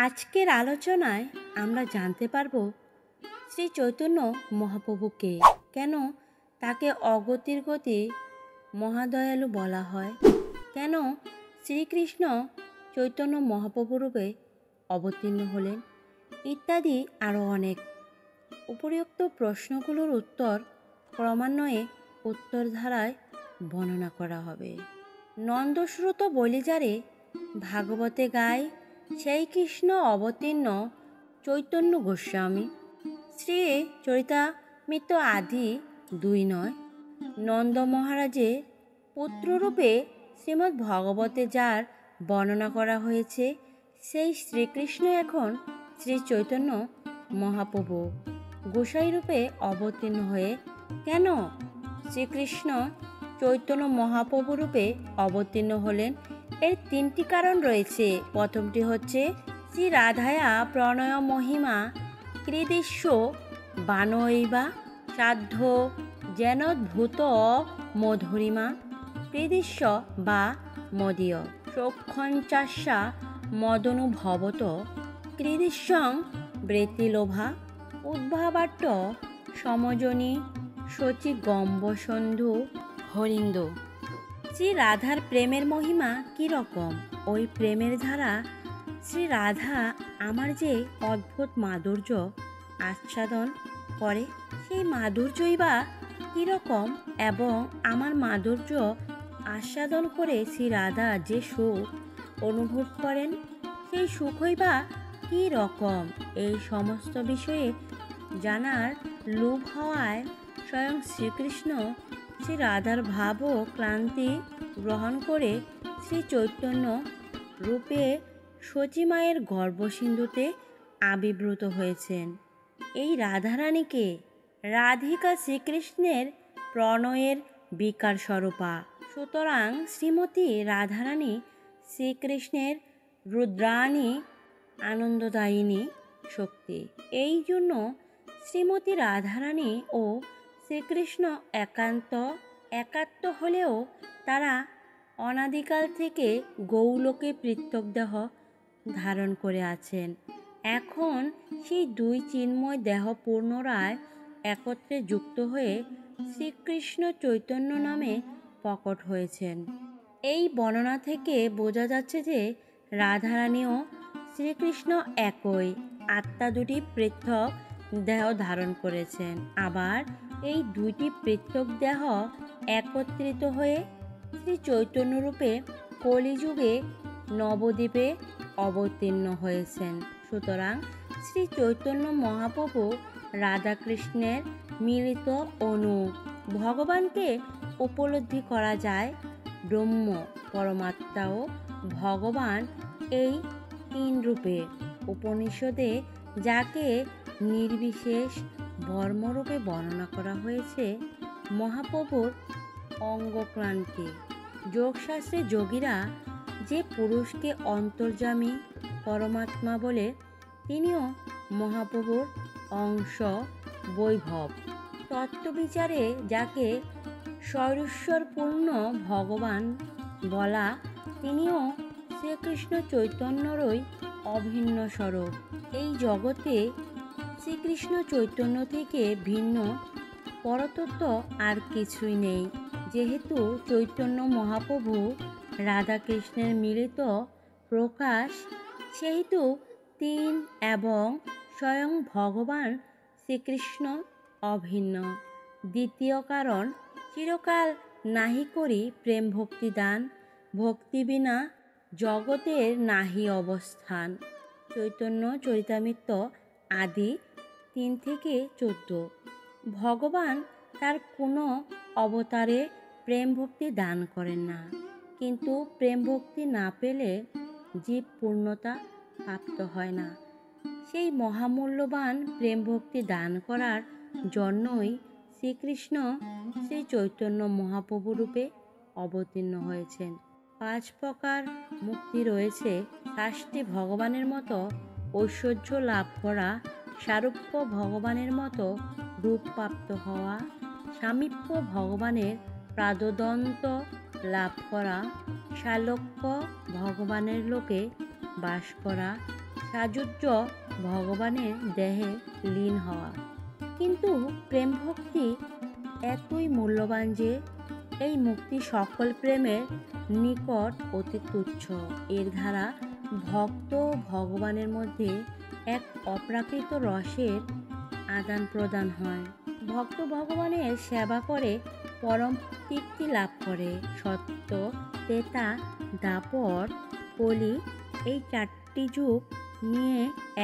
আজকের আলোচনায় আমরা জানতে পারব শ্রী চৈতন্য মহাপ্রভুকে, কেন তাকে অগতির গতি মহাদয়ালু বলা হয়, কেন শ্রীকৃষ্ণ চৈতন্য মহাপ্রভুরূপে অবতীর্ণ হলেন, ইত্যাদি আরও অনেক। উপরিউক্ত প্রশ্নগুলোর উত্তর ক্রমান্বয়ে উত্তরধারায় বর্ণনা করা হবে। নন্দশ্রুত বলিযারে ভাগবতে গায়, সেই কৃষ্ণ অবতীর্ণ চৈতন্য গোস্বামী। শ্রী চরিতামৃত আদি 2:9। নন্দ মহারাজের পুত্ররূপে শ্রীমদ্ ভগবতে যার বর্ণনা করা হয়েছে, সেই শ্রীকৃষ্ণ এখন শ্রী চৈতন্য মহাপ্রভু গোসাই রূপে অবতীর্ণ হয়ে কেন শ্রীকৃষ্ণ চৈতন্য মহাপ্রভু রূপে অবতীর্ণ হলেন, এর 3টি কারণ রয়েছে। প্রথমটি হচ্ছে শ্রী রাধায়া প্রণয় মহিমা কৃদৃশ্য বানৈবা সাধ্য যেনদ্ভূত মধুরিমা কৃদৃশ্য বা মদীয় সৌক্ষঞ্চাস্যা মদনুভবত কৃদৃশ্যং বৃত্তিলোভা উদ্ভাবাট্য সমজনী শচী গম্বসন্ধু হরিন্দ। শ্রী রাধার প্রেমের মহিমা কীরকম? ওই প্রেমের ধারা শ্রী রাধা আমার যে অদ্ভুত মাধুর্য আচ্ছাদন করে, সেই মাধুর্যই বা কীরকম, এবং আমার মাধুর্য আস্বাদন করে শ্রী রাধা যে সুখ অনুভব করেন, সেই সুখই বা কী রকম, এই সমস্ত বিষয়ে জানার লোভ হওয়ায় স্বয়ং শ্রীকৃষ্ণ শ্রী রাধার ভাব ও ক্লান্তি গ্রহণ করে শ্রী চৈতন্য রূপে শচীমায়ের গর্ভসিন্ধুতে আবির্ভূত হয়েছেন। এই রাধারানীকে রাধিকা শ্রীকৃষ্ণের প্রণয়ের বিকার স্বরূপা। সুতরাং শ্রীমতী রাধারানী শ্রীকৃষ্ণের রুদ্রাণী আনন্দদায়িনী শক্তি। এই জন্য শ্রীমতী রাধারানী ও শ্রীকৃষ্ণ একাত্ম হলেও তারা অনাদিকাল থেকে গৌলোকে পৃথক দেহ ধারণ করে আছেন। এখন সেই 2 চিন্ময় দেহ পুনরায় একত্রে যুক্ত হয়ে শ্রীকৃষ্ণ চৈতন্য নামে প্রকট হয়েছেন। এই বর্ণনা থেকে বোঝা যাচ্ছে যে রাধারানী ও শ্রীকৃষ্ণ একই আত্মা, 2টি পৃথক দেহ ধারণ করেছেন। আবার এই 2টি পৃথক দেহ একত্রিত হয়ে শ্রী চৈতন্য রূপে কলিযুগে নবদ্বীপে অবতীর্ণ হয়েছেন। সুতরাং শ্রী চৈতন্য মহাপ্রভু রাধাকৃষ্ণের মিলিত অণু। ভগবানকে উপলব্ধি করা যায় ব্রহ্ম, পরমাত্মা ও ভগবান, এই 3 রূপে। উপনিষদে যাকে নির্বিশেষ বর্মরূপে বর্ণনা করা হয়েছে, মহাপ্রভুর অঙ্গক্লান্তি। যোগশাস্ত্রে যোগীরা যে পুরুষকে অন্তর্যামী পরমাত্মা বলে, তিনিও মহাপ্রভুর অংশ বৈভব। তত্ত্ববিচারে যাকে স্বৈশ্বর্যপূর্ণ ভগবান বলা, তিনিও শ্রীকৃষ্ণ চৈতন্যরই অভিন্ন স্বরূপ। এই জগতে শ্রীকৃষ্ণ চৈতন্য থেকে ভিন্ন পরতত্ত্ব আর কিছুই নেই। যেহেতু চৈতন্য মহাপ্রভু রাধাকৃষ্ণের মিলিত প্রকাশ, সেহেতু 3 এবং স্বয়ং ভগবান শ্রীকৃষ্ণ অভিন্ন। দ্বিতীয় কারণ, চিরকাল নাহি করি প্রেম ভক্তি দান, ভক্তি বিনা জগতের নাহি অবস্থান। চৈতন্য চরিতামৃত আদি 3-14। ভগবান তার কোনো অবতারে প্রেম ভক্তি দান করেন না, কিন্তু প্রেম ভক্তি না পেলে জীব পূর্ণতা প্রাপ্ত হয় না। সেই মহামূল্যবান প্রেম ভক্তি দান করার জন্যই শ্রীকৃষ্ণ শ্রী চৈতন্য মহাপ্রভু রূপে অবতীর্ণ হয়েছেন। 5 প্রকার মুক্তি রয়েছে: শাস্তি ভগবানের মতো ঐশ্বর্য লাভ করা, সারূপ্য ভগবানের মতো রূপ প্রাপ্ত হওয়া, সামীপ্য ভগবানের প্রাদদন্ত লাভ করা, সালোক্য ভগবানের লোকে বাস করা, সাযুজ্য ভগবানের দেহে লীন হওয়া। কিন্তু প্রেম ভক্তি এতই মূল্যবান যে এই মুক্তি সকল প্রেমের নিকট অতি তুচ্ছ। এর দ্বারা ভক্ত ভগবানের মধ্যে এক অপ্রাকৃত রসের আদান প্রদান হয়। ভক্ত ভগবানের সেবা করে পরম তৃপ্তি লাভ করে। সত্য, ত্রেতা, দ্বাপর, কলি এই 4টি যুগ নিয়ে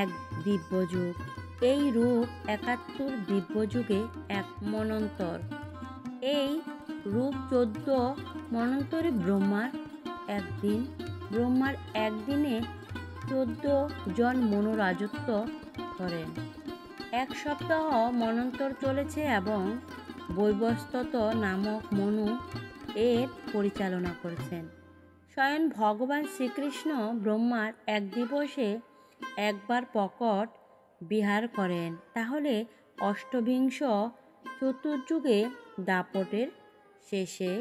এক দিব্য যুগ। এই রূপ 71 দিব্য যুগে এক মন্বন্তর। এই রূপ 14 মন্বন্তরে ব্রহ্মার একদিন। ব্রহ্মার একদিনে 14 জন মনু রাজত্ব করেন। 1 সপ্তাহ মন্বন্তর চলেছে এবং বৈবস্বত নামক মনু এর পরিচালনা করেছেন। স্বয়ং ভগবান শ্রীকৃষ্ণ ব্রহ্মার এক দিবসে একবার প্রকট বিহার করেন। তাহলে অষ্টবিংশ চতুর্যুগে দাপটের শেষে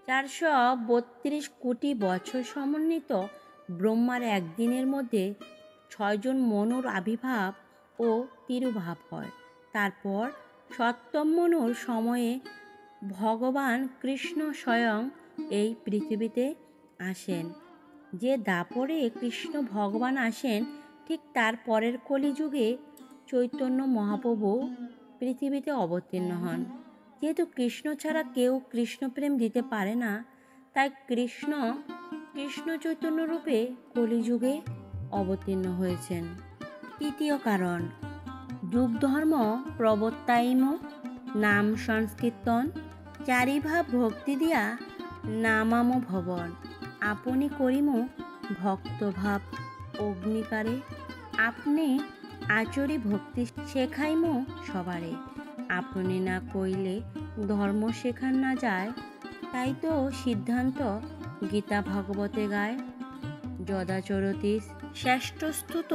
432 কোটি বছর সমন্বিত ব্রহ্মার একদিনের মধ্যে 6 জন মনুর আবির্ভাব ও তিরুভাব হয়। তারপর সপ্তম মনুর সময়ে ভগবান কৃষ্ণ স্বয়ং এই পৃথিবীতে আসেন। যে দাপরে কৃষ্ণ ভগবান আসেন, ঠিক তার পরের কলিযুগে চৈতন্য মহাপ্রভু পৃথিবীতে অবতীর্ণ হন। যেহেতু কৃষ্ণ ছাড়া কেউ কৃষ্ণপ্রেম দিতে পারে না, তাই কৃষ্ণ চৈতন্য রূপে কলিযুগে অবতীর্ণ হয়েছেন। তৃতীয় কারণ, যুগধর্ম প্রবর্তাইম নাম সংকীর্তন, চারিভাব ভক্তি দিয়া নামাম ভবন, আপনি করিম ভক্তভাব অগ্নিকারে, আপনি আচরি ভক্তি শেখাইম সবারে, আপনি না কইলে ধর্ম শেখান না যায়, তাই তো সিদ্ধান্ত গীতা ভাগবতে গায়। যদাচরতি শ্রেষ্ঠস্তুত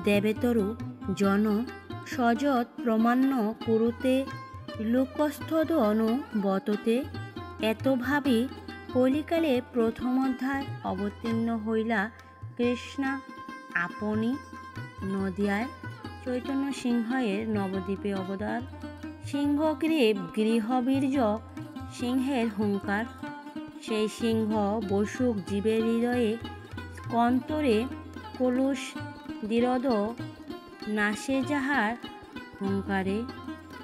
দেবেতরু জন, সযৎ প্রমাণ্য কুরুতে লোকস্থদ অনুবততে, এত ভাবি কলিকালে প্রথম অধ্যায় অবতীর্ণ হইলা কৃষ্ণা আপনি নদিয়ায়। চৈতন্য সিংহের নবদ্বীপে অবতার, সিংহগ্রীব গৃহবীর্য সিংহের হুঙ্কার, সেই সিংহ বসুক জীবের হৃদয়ে, কন্তরে কলুষ দিরদ নাশে যাহার হুঙ্কারে,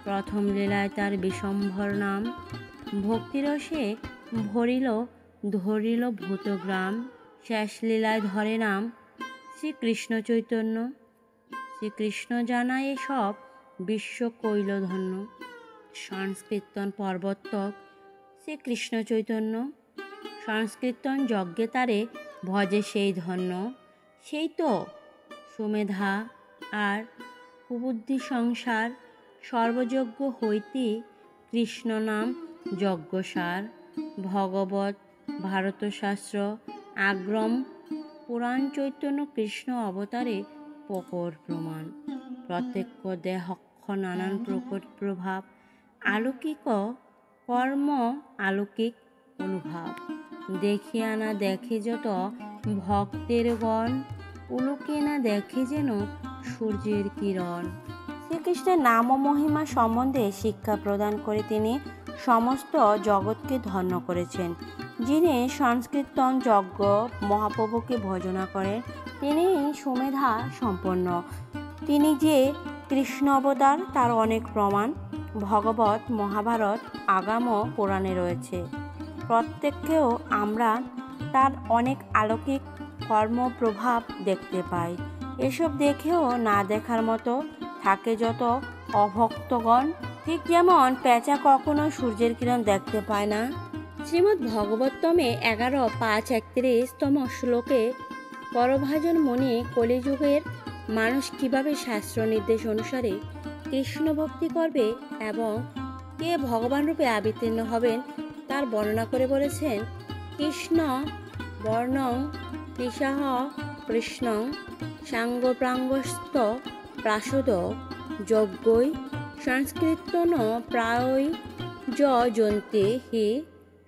প্রথম লীলায় তার বিশম্ভর নাম, ভক্তিরসে ভরিল ধরিল ভূতগ্রাম, শেষ লীলায় ধরে নাম শ্রীকৃষ্ণ চৈতন্য, শ্রীকৃষ্ণ জানায় সব বিশ্ব কইল ধন্য, সংকীর্তন প্রবর্তক শ্রীকৃষ্ণ চৈতন্য, সংকীর্তন যজ্ঞে তারে ভজে সেই ধন্য, সেই তো সুমেধা আর কুবুদ্ধি সংসার, সর্বযজ্ঞ হইতে কৃষ্ণ নাম যজ্ঞসার, ভগবত ভারতশাস্ত্র আগ্রম পুরাণ, চৈতন্য কৃষ্ণ অবতারে প্রকট প্রমাণ, প্রত্যক্ষ দেহক্ষ নানান প্রকট প্রভাব, আলৌকিক কর্ম আলৌকিক অনুভব, দেখিয়া না দেখে যত ভক্তের গণ, উলুকে না দেখে যেন সূর্যের কিরণ। শ্রীকৃষ্ণের নাম ও মহিমা সম্বন্ধে শিক্ষা প্রদান করে তিনি সমস্ত জগৎকে ধন্য করেছেন। যিনি সংকীর্তন যজ্ঞ মহাপ্রভুকে ভজনা করেন, তিনি সুমেধা সম্পন্ন। তিনি যে কৃষ্ণ অবতার তার অনেক প্রমাণ ভগবত মহাভারত আগাম পুরাণে রয়েছে। প্রত্যেকেও আমরা তার অনেক অলৌকিক কর্মপ্রভাব দেখতে পাই। এসব দেখেও না দেখার মতো থাকে যত অভক্তগণ, ঠিক যেমন পেঁচা কখনো সূর্যের কিরণ দেখতে পায় না। শ্রীমদ্ ভাগবতমে 11.5.31তম শ্লোকে পরভাজন মুনি কলিযুগের মানুষ কিভাবে শাস্ত্র নির্দেশ অনুসারে কৃষ্ণ ভক্তি করবে এবং কে ভগবান রূপে আবির্তীর্ণ হবেন তার বর্ণনা করে বলেছেন, কৃষ্ণ বর্ণং কৃষাহ কৃষ্ণং সাঙ্গপ্রাঙ্গস্ত প্রাসদ যজ্ঞৈ সংকীর্তন প্রায় যন্তে হি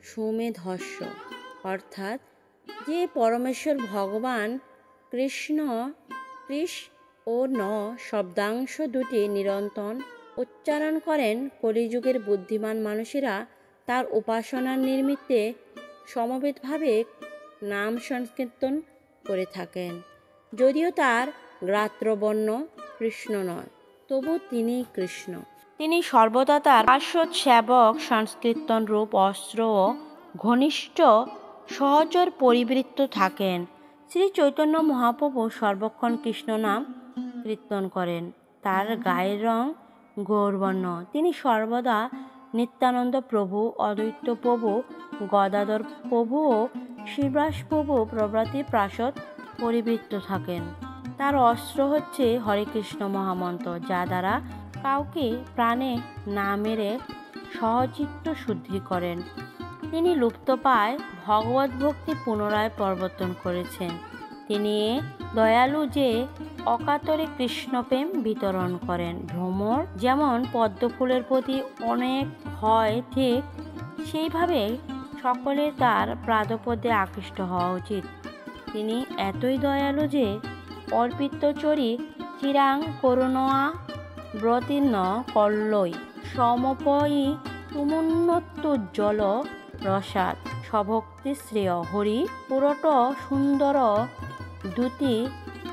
সুমেধস্য। অর্থাৎ যে পরমেশ্বর ভগবান কৃষ্ণ কৃষ ও ন শব্দাংশ দুটি নিরন্তর উচ্চারণ করেন কলিযুগের বুদ্ধিমান মানুষেরা তার উপাসনার নিমিত্তে সমবেতভাবে নাম সংকীর্তন করে থাকেন। যদিও তার গাত্রবর্ণ কৃষ্ণ নয়, তবু তিনি কৃষ্ণ। তিনি সর্বদা তার পার্শ্বদ সেবক সংকীর্তন রূপ অস্ত্র ও ঘনিষ্ঠ সহচর পরিবৃত্ত থাকেন। শ্রী চৈতন্য মহাপ্রভু সর্বক্ষণ কৃষ্ণ নাম কীর্তন করেন। তার গায়ের রং গৌরবর্ণ। তিনি সর্বদা নিত্যানন্দ প্রভু, অদ্বৈত প্রভু, গদাধর প্রভু ও শ্রীবাস প্রভু প্রভৃতি পার্শ্বদ পরিবৃত্ত থাকেন। তার অস্ত্র হচ্ছে হরে কৃষ্ণ মহামন্ত্র, যা দ্বারা কাউকে প্রাণে না মেরে সহচিত্ত শুদ্ধি করেন। তিনি লুপ্তপ্রায় ভগবত ভক্তি পুনরায় প্রবর্তন করেছেন। তিনি দয়ালু যে অকাতরে কৃষ্ণপ্রেম বিতরণ করেন। ভ্রমর যেমন পদ্মফুলের প্রতি অনেক হয়, ঠিক সেইভাবে সকলের তার পাদপদ্মে আকৃষ্ট হওয়া উচিত। তিনি এতই দয়ালু যে অর্পিতচরি চিরাং করুণা ব্রতীর্ণ কল্লই সমপয়ী তুমুন্নতোজ্জ্বল রসাৎ স্বভক্তি শ্রেয় হরি পুরট সুন্দর দ্যুতি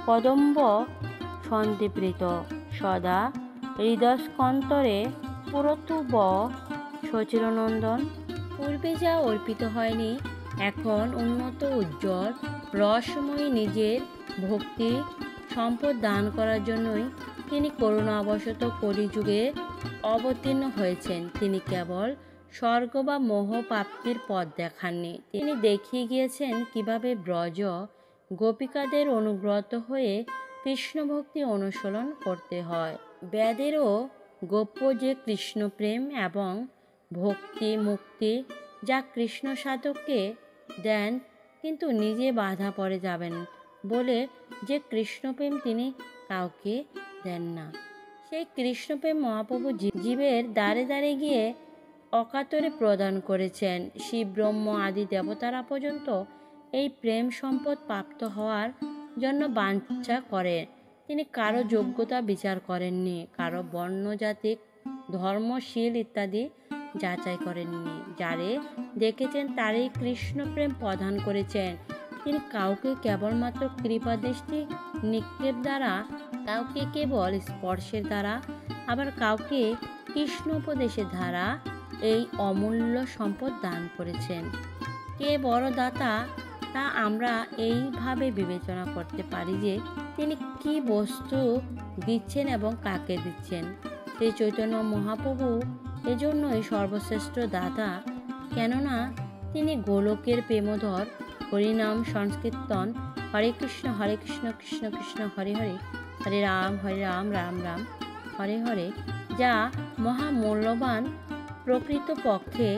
কদম্ব সন্দীপৃত সদা হৃদস্কন্তরে পুরতুব সচিরনন্দন। পূর্বে যা অর্পিত হয়নি, এখন উন্নত উজ্জ্বল রসময়ী নিজের ভক্তি সম্পদ দান করার জন্যই তিনি করুণাবশত কলিযুগে অবতীর্ণ হয়েছেন। তিনি কেবল স্বর্গ বা মোহ প্রাপ্তির পথ দেখাননি, তিনি দেখিয়ে গিয়েছেন কিভাবে ব্রজ গোপিকাদের অনুগ্রত হয়ে কৃষ্ণ ভক্তি অনুশীলন করতে হয়। বেদেরও গোপ্য যে কৃষ্ণপ্রেম এবং ভক্তি মুক্তি যা কৃষ্ণ সাধককে দেন, কিন্তু নিজে বাধা পড়ে যাবেন বলে যে কৃষ্ণপ্রেম তিনি কাউকে দেন না, সেই কৃষ্ণপ্রেম মহাপ্রভু জীবের দ্বারে দ্বারে গিয়ে অকাতরে প্রদান করেছেন। শিব ব্রহ্ম আদি দেবতারা পর্যন্ত এই প্রেম সম্পদ প্রাপ্ত হওয়ার জন্য বাঞ্ছা করেন। তিনি কারো যোগ্যতা বিচার করেননি, কারো বর্ণ, জাতি, ধর্মশীল ইত্যাদি যাচাই করেননি। যারে দেখেছেন তারই কৃষ্ণপ্রেম প্রদান করেছেন। তিনি কাউকে কেবলমাত্র কৃপা দৃষ্টি নিক্ষেপ দ্বারা, কাউকে কেবল স্পর্শের দ্বারা, আবার কাউকে কৃষ্ণ উপদেশের দ্বারা এই অমূল্য সম্পদ দান করেছেন। কে বড় দাতা তা আমরা এইভাবে বিবেচনা করতে পারি যে তিনি কি বস্তু দিচ্ছেন এবং কাকে দিচ্ছেন। শ্রী চৈতন্য মহাপ্রভু এজন্যই সর্বশ্রেষ্ঠ দাতা, কেননা তিনি গোলকের প্রেমধর হরিনাম সংকীর্তন হরে কৃষ্ণ কৃষ্ণ কৃষ্ণ হরে হরে, হরে রাম রাম রাম হরে হরে, যা মহামূল্যবান, প্রকৃতপক্ষে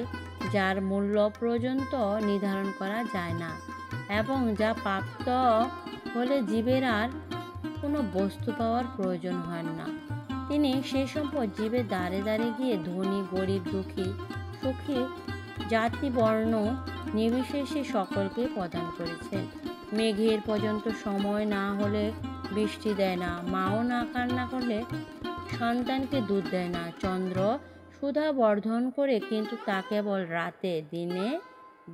যার মূল্য পর্যন্ত নির্ধারণ করা যায় না এবং যা প্রাপ্ত হলে জীবের আর কোনো বস্তু পাওয়ার প্রয়োজন হয় না। তিনি সেই সম্পদ জীবের দ্বারে দ্বারে গিয়ে ধনী গরিব দুঃখী সুখী জাতি বর্ণ নির্বিশেষে সকলকে প্রদান করেছেন। মেঘের পর্যন্ত সময় না হলে বৃষ্টি দেয় না, মাও না কান্না করলে সন্তানকে দুধ দেয় না। চন্দ্র সুধা বর্ধন করে, কিন্তু তা কেবল রাতে,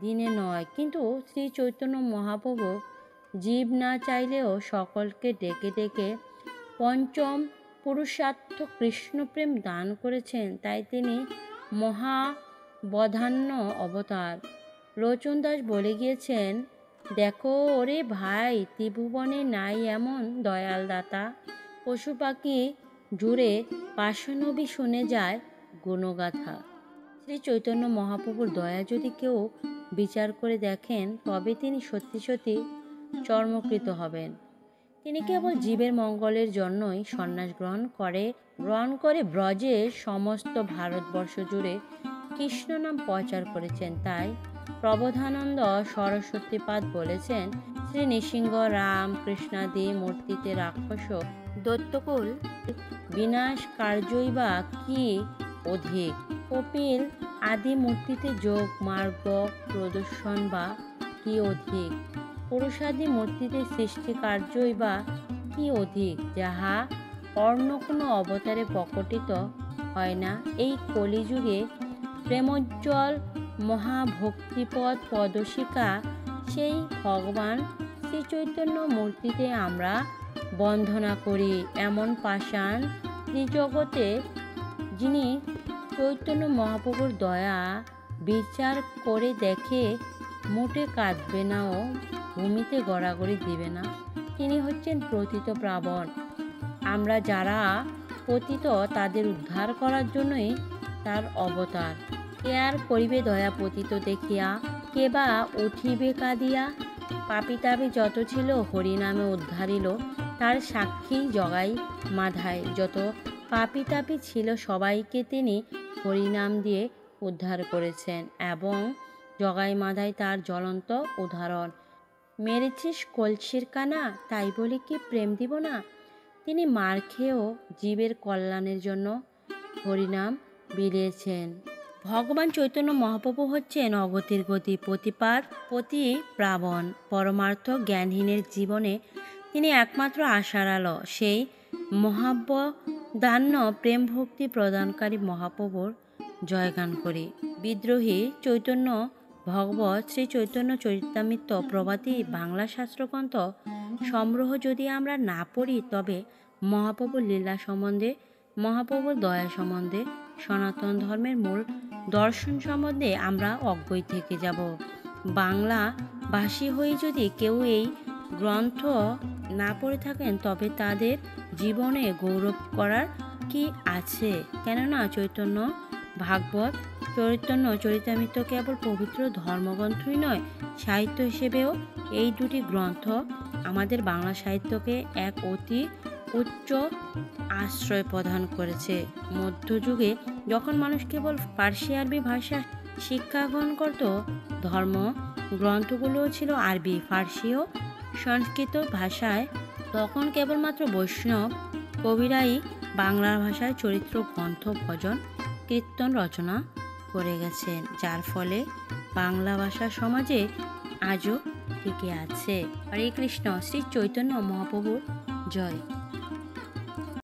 দিনে নয়। কিন্তু শ্রী চৈতন্য মহাপ্রভু জীব না চাইলেও সকলকে ডেকে ডেকে পঞ্চম পুরুষার্থ কৃষ্ণপ্রেম দান করেছেন। তাই তিনি মহাবধান্য অবতার। লোচনদাস বলে গিয়েছেন, দেখো ওরে ভাই, ত্রিভুবনে নাই এমন দয়াল দাতা, পশু পাখি জুড়ে পাশানবী শুনে যায় গুণগাথা। শ্রী চৈতন্য মহাপ্রভুর দয়া যদি কেউ বিচার করে দেখেন, তবে তিনি সত্যি সত্যি চর্মকৃত হবেন। তিনি কেবল জীবের মঙ্গলের জন্যই সন্ন্যাস গ্রহণ করে ব্রজে সমস্ত ভারতবর্ষ জুড়ে কৃষ্ণ নাম প্রচার করেছেন। তাই প্রবোধানন্দ সরস্বতীপাদ বলেছেন, শ্রী নৃসিংহ রাম কৃষ্ণাদি মূর্তিতে রাক্ষস দৈত্যকুল বিনাশ কার্যই বা কি অধিক, কপিল আদি মূর্তিতে যোগ মার্গ প্রদর্শন বা কি অধিক, পুরুষাদি মূর্তিতে সৃষ্টি কার্যই বা কি অধিক, যাহা অন্য কোনো অবতারে প্রকটিত হয় না। এই কলিযুগে প্রেমোজ্জ্বল মহাভক্তিপদ পদশিকা সেই ভগবান শ্রীচৈতন্য মূর্তিতে আমরা বন্দনা করি। এমন পাষাণ ত্রিজগতে যিনি চৈতন্য মহাপ্রভুর দয়া বিচার করে দেখে মোটে কাঁদবে না ও ভূমিতে গড়াগড়ি দিবে না, তিনি হচ্ছেন পতিত পাবন। আমরা যারা পতিত তাদের উদ্ধার করার জন্যই তার অবতার। কে আর করিবে দয়া পতিত দেখিয়া, কে বা উঠিবে কাঁদিয়া। পাপী তাপী যত ছিল হরিনামে উদ্ধারিল, তার সাক্ষী জগাই মাধায়। যত পাপী তাপী ছিল সবাইকে তিনি হরিনাম দিয়ে উদ্ধার করেছেন এবং জগাই মাধায় তার জ্বলন্ত উদাহরণ। মেরেছিস কলসির কানা, তাই বলে কি প্রেম দিব না? তিনি মার খেয়েও জীবের কল্যাণের জন্য হরিনাম বিলিয়েছেন। ভগবান চৈতন্য মহাপ্রভু হচ্ছেন অগতির গতি, প্রতিপাদ পতি প্রাবণ। পরমার্থ জ্ঞানহীনের জীবনে তিনি একমাত্র আশার আলো। সেই মহাবদান্য প্রেম ভক্তি প্রদানকারী মহাপ্রভুর জয়গান করি। বিদ্রোহী চৈতন্য ভগবত শ্রী চৈতন্য চরিতামৃত প্রভাতী বাংলা শাস্ত্রগ্রন্থ সংগ্রহ যদি আমরা না পড়ি, তবে মহাপ্রভুর লীলা সম্বন্ধে, মহাপ্রভুর দয়া সম্বন্ধে, সনাতন ধর্মের মূল দর্শন সম্বন্ধে আমরা অজ্ঞই থেকে যাব। বাংলা ভাষী হয়ে যদি কেউ এই গ্রন্থ না পড়ে থাকেন, তবে তাদের জীবনে গৌরব করার কি আছে? কেননা চৈতন্য ভাগবত, চৈতন্য চরিতামৃত কেবল পবিত্র ধর্মগ্রন্থই নয়, সাহিত্য হিসেবেও এই দুটি গ্রন্থ আমাদের বাংলা সাহিত্যকে এক অতি উচ্চ আশ্রয় প্রদান করেছে। মধ্যযুগে যখন মানুষ কেবল পার্সি আরবি ভাষা শিক্ষা গ্রহণ করত, ধর্ম গ্রন্থগুলোও ছিল আরবি, ফার্সি ও সংস্কৃত ভাষায়, তখন কেবলমাত্র বৈষ্ণব কবিরাই বাংলা ভাষায় চরিত্র গ্রন্থ, ভজন, কীর্তন রচনা করে গেছেন, যার ফলে বাংলা ভাষা সমাজে আজও টিকে আছে। হরে কৃষ্ণ। শ্রী চৈতন্য মহাপ্রভুর জয়।